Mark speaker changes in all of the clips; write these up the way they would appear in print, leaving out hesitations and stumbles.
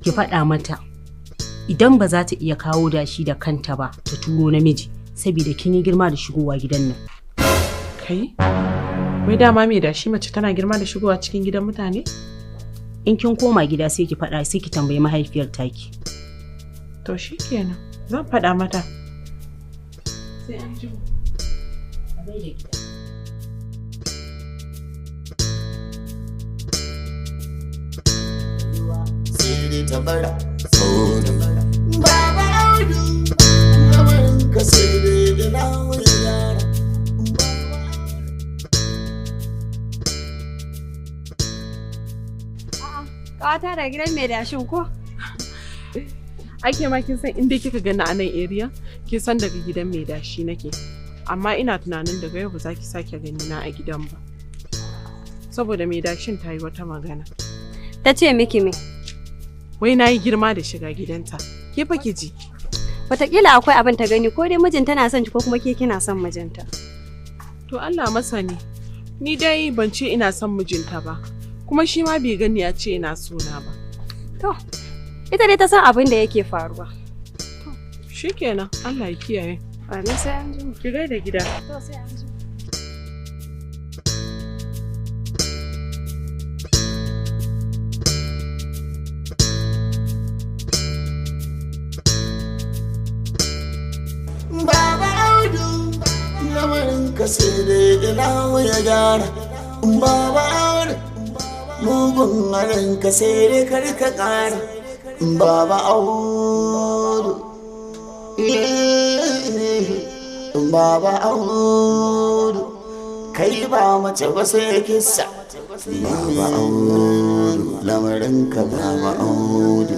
Speaker 1: ki faɗa mata idan ba za ta iya kawo dashi da kanta ba ta turo namiji saboda kin yi girma da shigowa gidan nan.
Speaker 2: Kai? Wai dama me dashi mace tana girma da shigowa cikin gidan mutane?
Speaker 1: In kin koma gida sai ki faɗa sai ki tambayi mahaifiyar taki.
Speaker 2: To shikenan, zan faɗa mata. Sai an ji. A gaida gida.
Speaker 3: Tabara Baba Audu lamarin ka sai dai da wani yara.
Speaker 4: Kawata da gidan mai dashin ko?
Speaker 2: Ake ma kin san inda kika gani a nan area, kin san daga gidan mai dashi nake. Amma ina tunanin daga yau ba za ki sake gani na a gidan ba. Saboda mai dashin ta yi wata magana.
Speaker 4: Ta ce miki me?
Speaker 2: Wai na yi girma da shiga gidanta. Ke fa ki ji.
Speaker 4: Wataƙila akwai abin ta gani ko dai mijinta na son ki ko kuma ke kina son mijinta.
Speaker 2: To Allah masani. Ni dai ban ce ina son mijinta ba. Kuma shi ma bai gani ya ce ina sona ba.
Speaker 4: To, ita dai ta san abin da yake faruwa.
Speaker 2: To, shikenan Allah ya kiyaye.
Speaker 4: Amin sai an ji.
Speaker 2: Ki gaida gida.
Speaker 4: To sai an ji.
Speaker 3: Baba Audu lamarin ka sai dai da wani yara. Baba Audu mugun halin ka sai dai kar ka ƙara. Baba Audu Baba Audu kai ba mace ba sai kissa. Baba Audu lamarin ka Baba Audu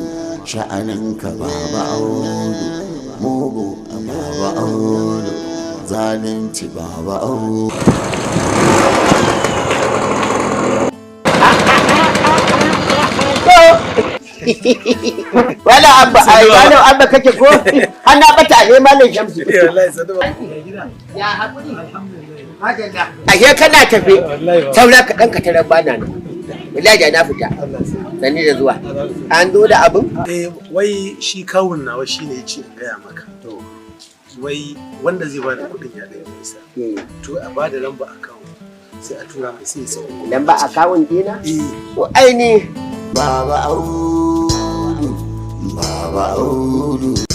Speaker 3: sha'anin ka Baba Audu mugu Baba Audu zalunci Baba Audu.
Speaker 5: Wala abba ai wala abba kake ko har na bata ne mallan Shamsu.
Speaker 3: Wallahi sadaba.
Speaker 5: Ya hakuri. Alhamdulillah. Aje kana tafe. Saura ka dan ka tarar bana ne. Wallahi da na fita. Sani da zuwa. An zo da abin?
Speaker 6: Wai shi kawun nawa shine yace in gaya maka. To wai wanda zai bada kudin ya da nisa. To a bada lamba account sai a tura mai sai ya sauko.
Speaker 5: Lamba account dina? To ai ni
Speaker 3: Baba Audu Baba Audu